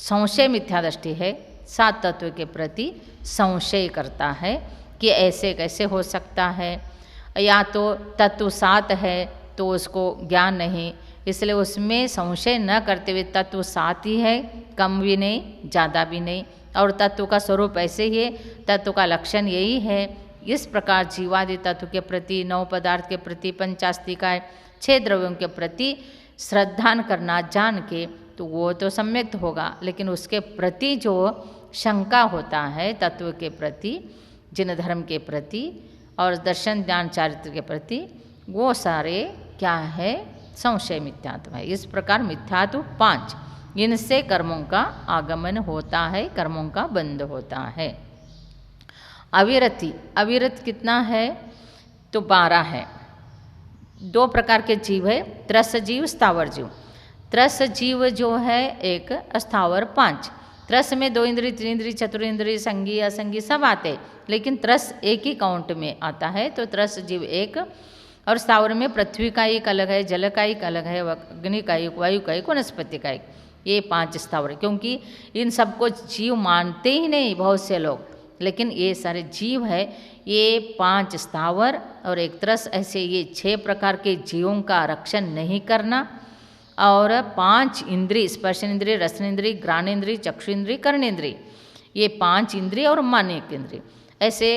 संशय मिथ्या दृष्टि है, सात तत्व के प्रति संशय करता है कि ऐसे कैसे हो सकता है, या तो तत्व सात है तो उसको ज्ञान नहीं, इसलिए उसमें संशय न करते हुए तत्व सात ही है, कम भी नहीं ज़्यादा भी नहीं, और तत्व का स्वरूप ऐसे ही है, तत्व का लक्षण यही है। इस प्रकार जीवादि तत्व के प्रति, नौ पदार्थ के प्रति, पंचास्तिकाय 6 द्रव्यों के प्रति श्रद्धान करना जान के, तो वो तो सम्यक होगा, लेकिन उसके प्रति जो शंका होता है तत्व के प्रति, जिन धर्म के प्रति और दर्शन ज्ञान चारित्र के प्रति, वो सारे क्या है, संशय मिथ्यात्व है। इस प्रकार मिथ्यात्व 5, इनसे कर्मों का आगमन होता है, कर्मों का बंध होता है। अविरति, अविरत कितना है, तो 12 है। 2 प्रकार के जीव है, त्रस जीव, स्थावर जीव। त्रस जीव जो है एक, स्थावर 5। त्रस में 2 इंद्रिय, 3 इंद्रिय, चतुर्ंद्रिय, संगी असंगी सब आते, लेकिन त्रस एक ही काउंट में आता है, तो त्रस जीव एक। और स्थावर में पृथ्वी का एक अलग है, जल का एक अलग है, अग्नि का एक, वायु का एक, वनस्पति का एक, ये 5 स्थावर। क्योंकि इन सबको जीव मानते ही नहीं बहुत से लोग, लेकिन ये सारे जीव है, ये 5 स्थावर और एक त्रस, ऐसे ये 6 प्रकार के जीवों का रक्षण नहीं करना। और 5 इंद्रिय, स्पर्श इंद्रिय, रसन इंद्रिय, घ्राण इंद्रिय, चक्षु इंद्रिय, कर्ण इंद्रिय, ये 5 इंद्रिय और मन एक इंद्रिय, ऐसे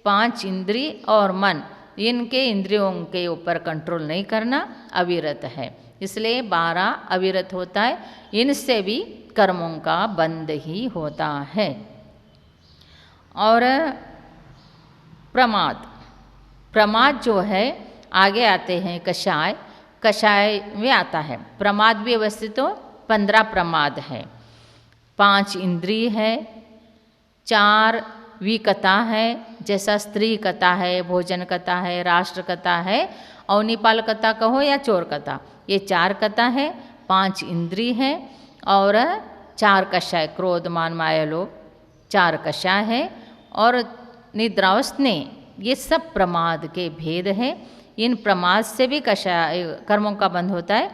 5 इंद्रिय और मन, इनके इंद्रियों के ऊपर कंट्रोल नहीं करना अविरत है। इसलिए 12 अविरत होता है, इनसे भी कर्मों का बंध ही होता है। और प्रमाद, प्रमाद जो है आगे आते हैं कषाय, कषाय में आता है। प्रमाद भी अवस्थित तो 15 प्रमाद है, 5 इंद्रिय है, 4 विकता है, जैसा स्त्री कथा है, भोजन कथा है, राष्ट्र कथा है, अवनिपाल कथा कहो या चोर कथा, ये 4 कथा है, 5 इंद्रिय है, और 4 कषाय, क्रोध मान माया लोभ, 4 कषाय है, और निद्रा और स्नेह, ये सब प्रमाद के भेद है। इन प्रमाद से भी कषाय कर्मों का बंध होता है,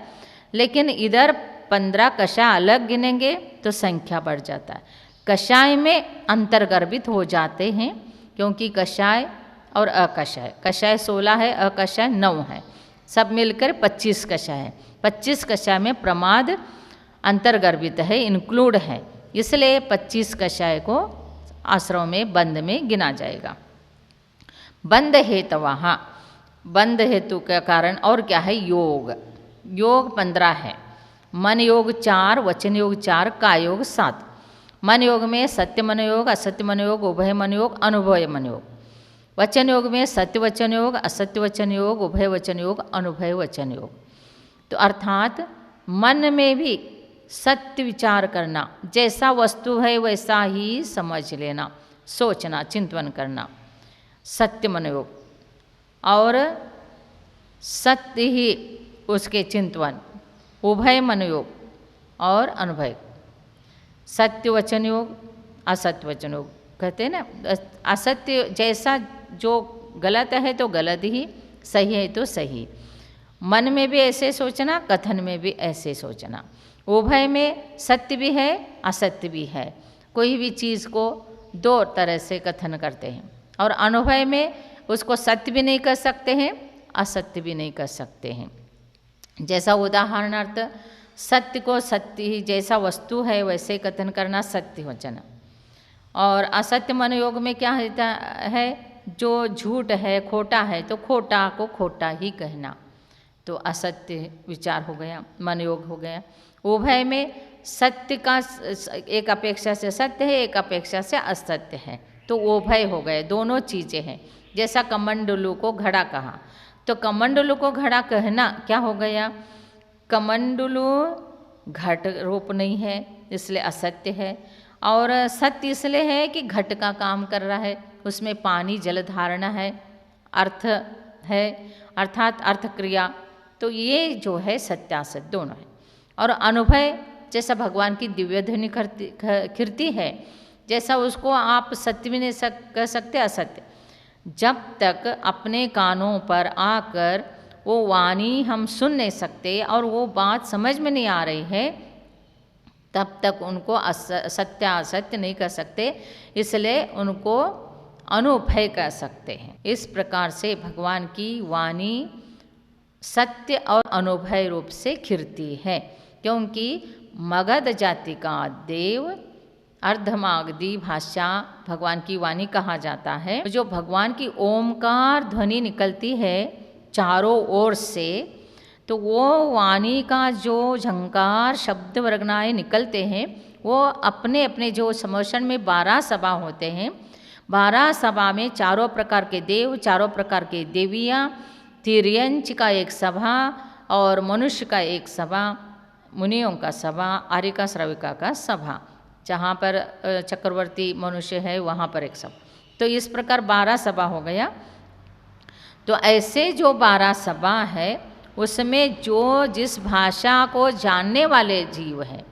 लेकिन इधर 15 कषाय अलग गिनेंगे तो संख्या बढ़ जाता है। कषाय में अंतर्गर्भित हो जाते हैं, क्योंकि कषाय और अकषाय, कषाय 16 है, अकषाय 9 है, सब मिलकर 25 कषाय है। 25 कषाय में प्रमाद अंतर्गर्भित है, इंक्लूड है, इसलिए 25 कषाय को आश्रम में बंध में गिना जाएगा। बंध हेतु, वहाँ बंध हेतु का कारण और क्या है, योग, योग 15 है, मन योग 4, वचन योग 4, काय योग 7। मन योग में सत्य मन योग, असत्य मन योग, उभय मन योग, अनुभय मन योग। वचन योग में सत्य वचन योग, असत्य वचन योग, उभय वचन योग, अनुभय वचन योग। तो अर्थात मन में भी सत्य विचार करना, जैसा वस्तु है वैसा ही समझ लेना, सोचना, चिंतन करना, सत्य मन योग, और सत्य ही उसके चिंतन, उभय मन योग और अनुभय, सत्य वचन योग, असत्य वचन योग कहते हैं ना। असत्य जैसा जो गलत है तो गलत ही, सही है तो सही, मन में भी ऐसे सोचना, कथन में भी ऐसे सोचना। उभय में सत्य भी है असत्य भी है, कोई भी चीज़ को 2 तरह से कथन करते हैं, और अनुभव में उसको सत्य भी नहीं कर सकते हैं, असत्य भी नहीं कर सकते हैं। जैसा उदाहरणार्थ सत्य को सत्य ही, जैसा वस्तु है वैसे कथन करना सत्य वचन, और असत्य मन योग में क्या होता है, जो झूठ है, खोटा है, तो खोटा को खोटा ही कहना, तो असत्य विचार हो गया, मन योग हो गया। उभय में सत्य का एक अपेक्षा से सत्य है, एक अपेक्षा से असत्य है, तो उभय हो गए, दोनों चीज़ें हैं। जैसा कमंडलू को घड़ा कहा, तो कमंडलू को घड़ा कहना क्या हो गया, कमंडलू घट रूप नहीं है इसलिए असत्य है, और सत्य इसलिए है कि घट का काम कर रहा है, उसमें पानी जल धारणा है, अर्थ है, अर्थात अर्थ क्रिया, तो ये जो है सत्यासत्य दोनों है। और अनुभव जैसा भगवान की दिव्य ध्वनि कीर्ति है, जैसा उसको आप सत्य भी नहीं कह सकते असत्य, जब तक अपने कानों पर आकर वो वाणी हम सुन नहीं सकते और वो बात समझ में नहीं आ रही है, तब तक उनको सत्य असत्य नहीं कह सकते, इसलिए उनको अनुभय कह सकते हैं। इस प्रकार से भगवान की वाणी सत्य और अनुभय रूप से खिरती है, क्योंकि मगध जाति का देव अर्धमागधी भाषा भगवान की वाणी कहा जाता है। जो भगवान की ओमकार ध्वनि निकलती है चारों ओर से, तो वो वाणी का जो झंकार शब्द वर्गनाएँ निकलते हैं, वो अपने अपने जो समोषण में 12 सभा होते हैं, 12 सभा में चारों प्रकार के देव, चारों प्रकार के देवियाँ, तिर्यंच का एक सभा और मनुष्य का एक सभा, मुनियों का सभा, आरिका श्रविका का सभा, जहाँ पर चक्रवर्ती मनुष्य है वहाँ पर एक सभा। तो इस प्रकार 12 सभा हो गया। तो ऐसे जो 12 सभा है उसमें जो जिस भाषा को जानने वाले जीव हैं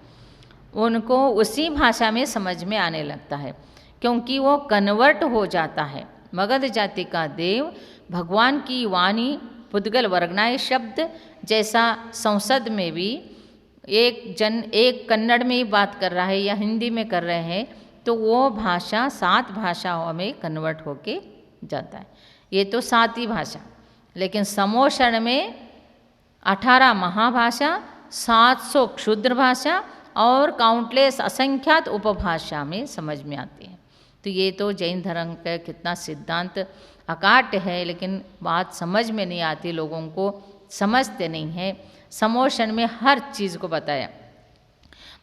उनको उसी भाषा में समझ में आने लगता है, क्योंकि वो कन्वर्ट हो जाता है। मगध जाति का देव भगवान की वाणी पुद्गल वर्गनाए शब्द, जैसा संसद में भी एक कन्नड़ में ही बात कर रहा है या हिंदी में कर रहे हैं, तो वो भाषा 7 भाषाओं में कन्वर्ट होके जाता है। ये तो 7 ही भाषा, लेकिन समोषण में 18 महाभाषा, 700 क्षुद्र भाषा और काउंटलेस असंख्यात उपभाषा में समझ में आती है। तो ये तो जैन धर्म का कितना सिद्धांत अकाट है, लेकिन बात समझ में नहीं आती, लोगों को समझते नहीं है। समोषण में हर चीज़ को बताया।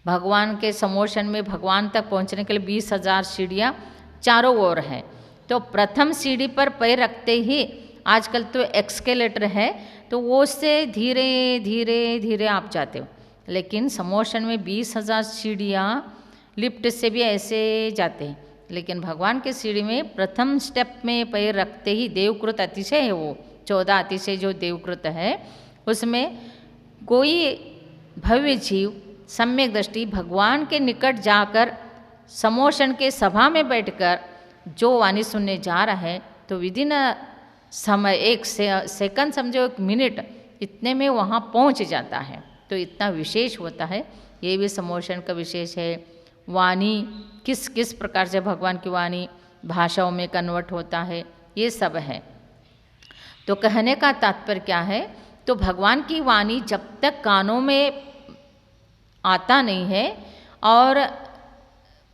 भगवान के समोषण में भगवान तक पहुंचने के लिए 20,000 सीढ़ियाँ चारों ओर हैं। तो प्रथम सीढ़ी पर पैर रखते ही, आजकल तो एक्सकेलेटर है, तो वो उससे धीरे धीरे धीरे आप जाते हो, लेकिन समोषण में 20,000 सीढ़ियाँ लिफ्ट से भी ऐसे जाते हैं। लेकिन भगवान के सीढ़ी में प्रथम स्टेप में पैर रखते ही देवकृत अतिशय है, वो 14 अतिशय जो देवकृत है, उसमें कोई भव्य जीव सम्यक दृष्टि भगवान के निकट जाकर समोषण के सभा में बैठकर जो वाणी सुनने जा रहा है, तो विदिन समय 1 सेकंड समझो 1 मिनट, इतने में वहाँ पहुँच जाता है। तो इतना विशेष होता है, ये भी समोषण का विशेष है। वाणी किस किस प्रकार से भगवान की वाणी भाषाओं में कन्वर्ट होता है, ये सब है। तो कहने का तात्पर्य क्या है, तो भगवान की वाणी जब तक कानों में आता नहीं है और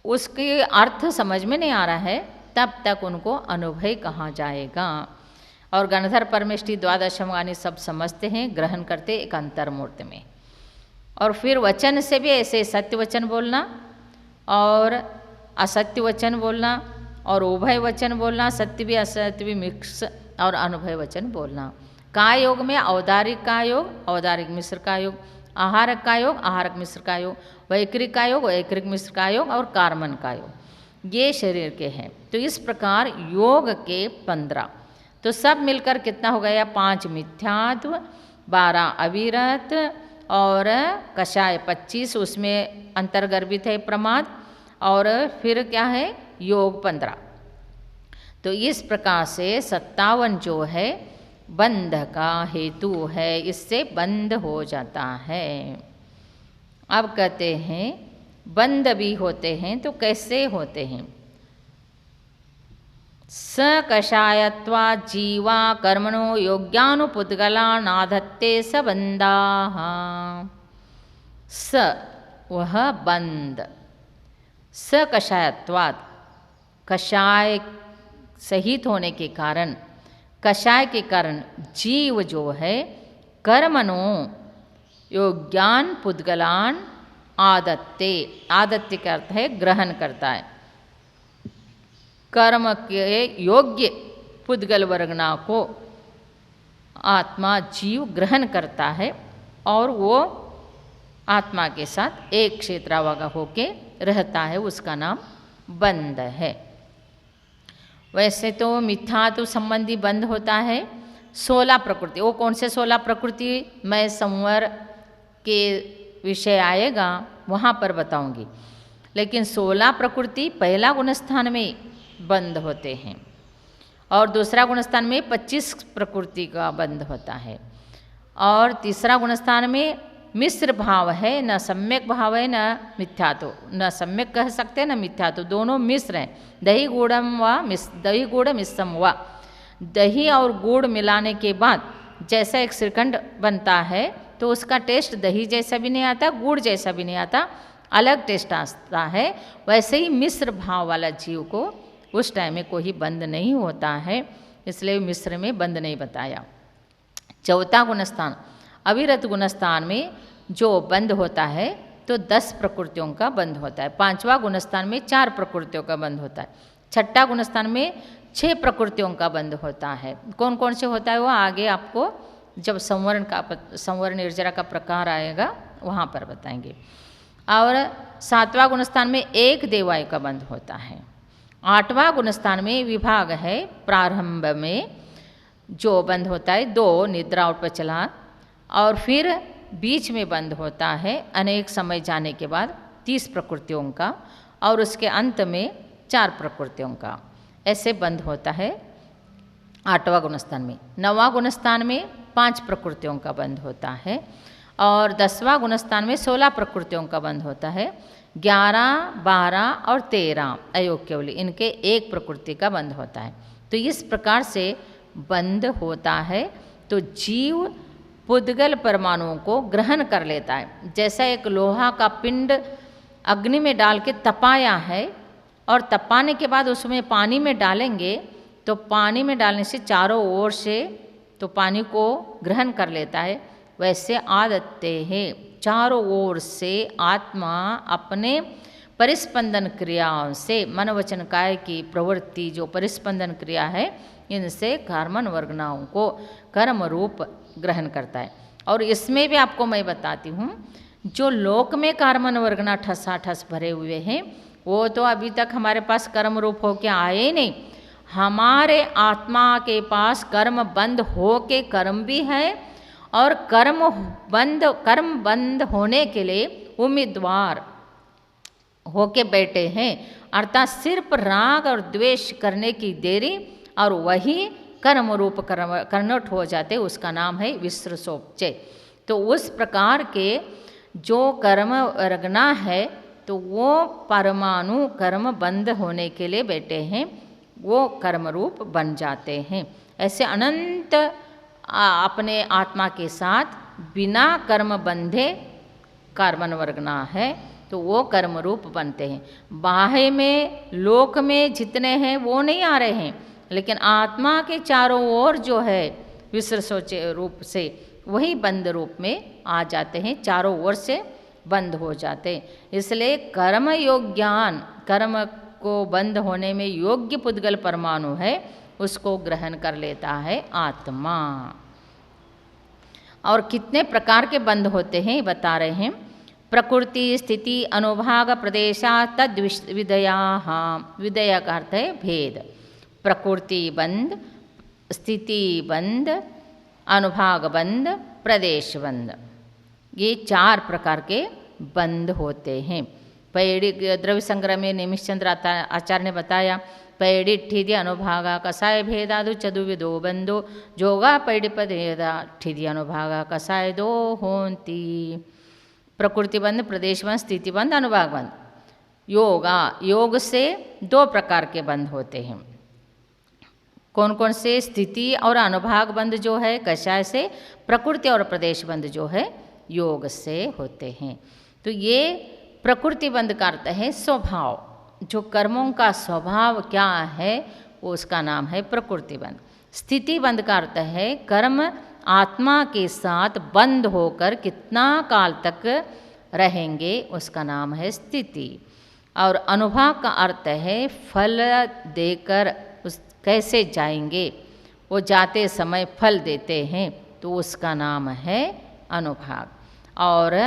उसके अर्थ समझ में नहीं आ रहा है, तब तक उनको अनुभव कहा जाएगा। और गणधर परमेष्ठी द्वादशम वाणी सब समझते हैं, ग्रहण करते एक अंतर्मूर्ति में। और फिर वचन से भी ऐसे सत्य वचन बोलना और असत्य वचन बोलना और उभय वचन बोलना, सत्य भी असत्य भी मिक्स, और अनुभव वचन बोलना। काय योग में औदारिक का योग, औदारिक मिश्र का योग, आहारक का योग, आहारक मिश्र का योग, वैकृक का योग, वैकृक मिश्र का योग और कार्मन का योग, ये शरीर के हैं। तो इस प्रकार योग के 15, तो सब मिलकर कितना हो गया, 5 मिथ्यात्व, 12 अविरत और कषाय 25, उसमें अंतर्गर्भित है प्रमाद, और फिर क्या है योग 15। तो इस प्रकार से 57 जो है बंध का हेतु है, इससे बंध हो जाता है। अब कहते हैं बंध भी होते हैं, तो कैसे होते हैं। स कषायत्वा जीवा कर्मणो योग्यानुपुद्गला नाधत्ते स बंधाः। स वह बंध, स कषायत्वात् कषाय सहित होने के कारण, कषाय के कारण जीव जो है कर्मणो योग्यान पुद्गलान आदत्ते, आदत्य का अर्थ है ग्रहण करता है, कर्म के योग्य पुद्गल वर्गना को आत्मा जीव ग्रहण करता है और वो आत्मा के साथ एक क्षेत्रावगा होके रहता है, उसका नाम बंध है। वैसे तो मिथ्यात्व संबंधी बंध होता है 16 प्रकृति। वो कौन से 16 प्रकृति, मैं संवर के विषय आएगा वहाँ पर बताऊंगी। लेकिन 16 प्रकृति पहला गुणस्थान में बंध होते हैं और दूसरा गुणस्थान में 25 प्रकृति का बंध होता है और तीसरा गुणस्थान में मिश्र भाव है, न सम्यक भाव है, न मिथ्यात्व, न सम्यक कह सकते न मिथ्यात्व, दोनों मिश्र हैं। दही गुड़म व दही गुड़ मिश्रम व, दही और गुड़ मिलाने के बाद जैसा एक श्रीखंड बनता है तो उसका टेस्ट दही जैसा भी नहीं आता, गुड़ जैसा भी नहीं आता, अलग टेस्ट आता है। वैसे ही मिश्र भाव वाला जीव को उस टाइम में कोई बंध नहीं होता है, इसलिए मिश्र में बंध नहीं बताया। चौथा गुणस्थान, अविरत गुणस्थान में जो बंध होता है तो 10 प्रकृतियों का बंध होता है। पांचवा गुणस्थान में 4 प्रकृतियों का बंध होता है। छठा गुणस्थान में 6 प्रकृतियों का बंध होता है। कौन कौन से होता है वो आगे आपको जब संवरण निर्जरा का प्रकार आएगा वहाँ पर बताएंगे। और 7वां गुणस्थान में 1 देवायु का बंध होता है। 8वां गुणस्थान में विभाग है, प्रारंभ में जो बंध होता है 2 निद्रा और प्रचलान, और फिर बीच में बंध होता है अनेक समय जाने के बाद 30 प्रकृतियों का, और उसके अंत में 4 प्रकृतियों का, ऐसे बंध होता है 8वां गुणस्थान में। 9वां गुणस्थान में 5 प्रकृतियों का बंध होता है, और 10वां गुणस्थान में 16 प्रकृतियों का बंध होता है। 11, 12 और 13 अयोग्यवली, इनके 1 प्रकृति का बंध होता है। तो इस प्रकार से बंध होता है। तो जीव पुद्गल परमाणुओं को ग्रहण कर लेता है। जैसा एक लोहा का पिंड अग्नि में डाल के तपाया है, और तपाने के बाद उसमें पानी में डालेंगे तो पानी में डालने से चारों ओर से तो पानी को ग्रहण कर लेता है। वैसे आदत्ते हैं, चारों ओर से आत्मा अपने परिस्पंदन क्रियाओं से, मन वचन काय की प्रवृत्ति जो परिस्पंदन क्रिया है, इनसे कर्मन वर्गनाओं को कर्म रूप ग्रहण करता है। और इसमें भी आपको मैं बताती हूँ, जो लोक में कर्मन वर्गना ठसाठस भरे हुए हैं वो तो अभी तक हमारे पास कर्म रूप होके आए ही नहीं। हमारे आत्मा के पास कर्म बंद हो के कर्म भी है, और कर्म बंद होने के लिए उम्मीदवार होके बैठे हैं। अर्थात सिर्फ राग और द्वेष करने की देरी और वही कर्म रूप कर्णठ हो जाते, उसका नाम है विश्रसोपचय। तो उस प्रकार के जो कर्म रगना है तो वो परमाणु कर्म बंद होने के लिए बैठे हैं, वो कर्म रूप बन जाते हैं। ऐसे अनंत अपने आत्मा के साथ बिना कर्म बंधे कार्बन वर्गना है तो वो कर्म रूप बनते हैं। बाह्य में लोक में जितने हैं वो नहीं आ रहे हैं, लेकिन आत्मा के चारों ओर जो है विश्रसोचे रूप से वही बंद रूप में आ जाते हैं, चारों ओर से बंद हो जाते। इसलिए कर्म योग्यान, कर्म को बंद होने में योग्य पुद्गल परमाणु है, उसको ग्रहण कर लेता है आत्मा। और कितने प्रकार के बंध होते हैं बता रहे हैं। प्रकृति स्थिति अनुभाग प्रदेशा तद विदया, विदया का अर्थ है भेद। प्रकृति बंध, स्थिति बंध, अनुभाग बंध, प्रदेश बंध, ये 4 प्रकार के बंध होते हैं। पैड़ी द्रव्य संग्रह में निमिषचंद्र आचार्य ने बताया, पैड़ी ठिधि अनुभागा कसाय भेदादु चतुर्विदो बंधो जोगा पैड़ी पदेदा ठिधि अनुभागा कसाय दो होंती। प्रकृति बंध, प्रदेश बंध, स्थिति बंध, अनुभाग बंध। योगा, योग से 2 प्रकार के बंध होते हैं। कौन कौन से? स्थिति और अनुभाग बंध जो है कषाय से, प्रकृति और प्रदेश बंध जो है योग से होते हैं। तो ये प्रकृति बंध का अर्थ है स्वभाव, जो कर्मों का स्वभाव क्या है वो उसका नाम है प्रकृति बंध। स्थिति बंध का अर्थ है कर्म आत्मा के साथ बंद होकर कितना काल तक रहेंगे, उसका नाम है स्थिति। और अनुभाग का अर्थ है फल देकर उस कैसे जाएंगे, वो जाते समय फल देते हैं तो उसका नाम है अनुभाग। और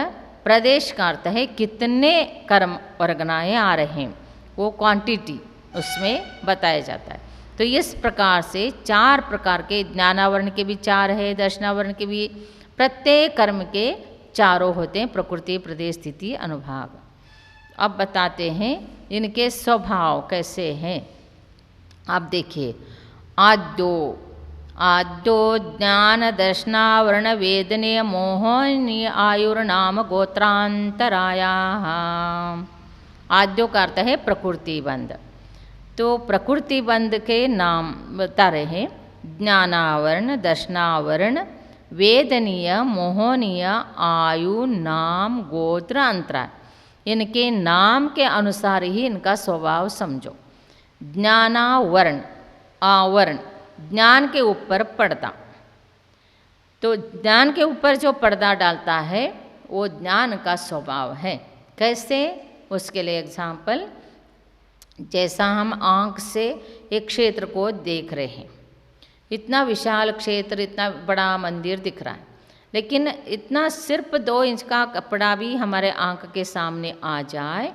प्रदेश का अर्थ है कितने कर्म वर्गनाएँ आ रहे हैं, वो क्वांटिटी उसमें बताया जाता है। तो इस प्रकार से 4 प्रकार के, ज्ञानावरण के भी 4 है, दर्शनावरण के भी, प्रत्येक कर्म के 4 होते हैं, प्रकृति प्रदेश स्थिति अनुभाग। अब बताते हैं इनके स्वभाव कैसे हैं। आप देखिए, आद्यो ज्ञान दर्शनावरण वेदनीय मोहनीय आयुर्नाम गोत्रांतराया। आद्यो का अर्थ है प्रकृति बंध। तो प्रकृति बंध के नाम बता रहे हैं, ज्ञानावरण, दर्शनावरण, वेदनीय, मोहनीय, आयु, नाम, गोत्र, अंतरा, इनके नाम के अनुसार ही इनका स्वभाव समझो। ज्ञानावरण, आवरण, ज्ञान के ऊपर पर्दा। तो ज्ञान के ऊपर जो पर्दा डालता है वो ज्ञान का स्वभाव है। कैसे? उसके लिए एग्जाम्पल, जैसा हम आँख से एक क्षेत्र को देख रहे हैं, इतना विशाल क्षेत्र, इतना बड़ा मंदिर दिख रहा है, लेकिन इतना सिर्फ 2 इंच का कपड़ा भी हमारे आँख के सामने आ जाए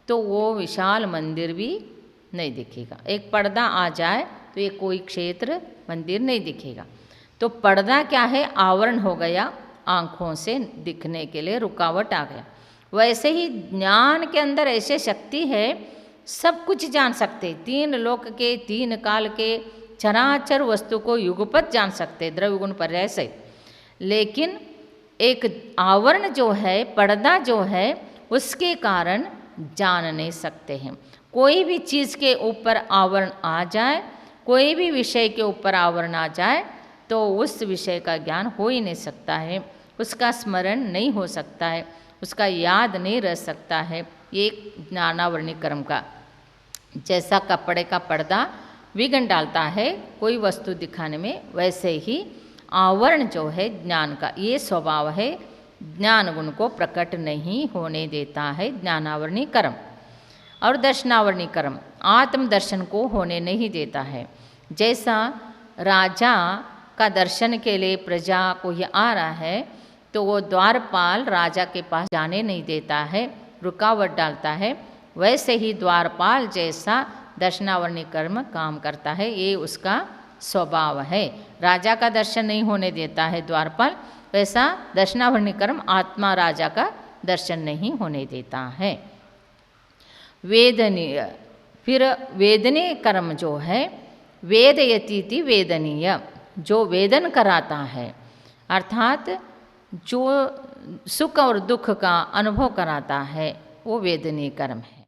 तो वो विशाल मंदिर भी नहीं दिखेगा। एक पर्दा आ जाए तो ये कोई क्षेत्र, मंदिर नहीं दिखेगा। तो पर्दा क्या है? आवरण हो गया, आँखों से दिखने के लिए रुकावट आ गया। वैसे ही ज्ञान के अंदर ऐसे शक्ति है, सब कुछ जान सकते, 3 लोक के, 3 काल के चराचर वस्तु को युगपत जान सकते, द्रव्य गुण पर्याय सहित। लेकिन एक आवरण जो है, पर्दा जो है, उसके कारण जान नहीं सकते हैं। कोई भी चीज़ के ऊपर आवरण आ जाए, कोई भी विषय के ऊपर आवरण आ जाए तो उस विषय का ज्ञान हो ही नहीं सकता है, उसका स्मरण नहीं हो सकता है, उसका याद नहीं रह सकता है। ये ज्ञानावरणी कर्म का, जैसा कपड़े का पर्दा विघ्न डालता है कोई वस्तु दिखाने में, वैसे ही आवरण जो है ज्ञान का, ये स्वभाव है, ज्ञान गुण को प्रकट नहीं होने देता है ज्ञानावरणी कर्म। और दर्शनावरणी कर्म आत्म दर्शन को होने नहीं देता है। जैसा राजा का दर्शन के लिए प्रजा को ये आ रहा है तो वो द्वारपाल राजा के पास जाने नहीं देता है, रुकावट डालता है, वैसे ही द्वारपाल जैसा दर्शनावरणी कर्म काम करता है, ये उसका स्वभाव है। राजा का दर्शन नहीं होने देता है द्वारपाल, वैसा दर्शनावरणी कर्म आत्मा राजा का दर्शन नहीं होने देता है। वेदनीय, फिर वेदनीय कर्म जो है, वेदयतीति वेदनीय, जो वेदन कराता है, अर्थात जो सुख और दुख का अनुभव कराता है, वो वेदनीय कर्म है।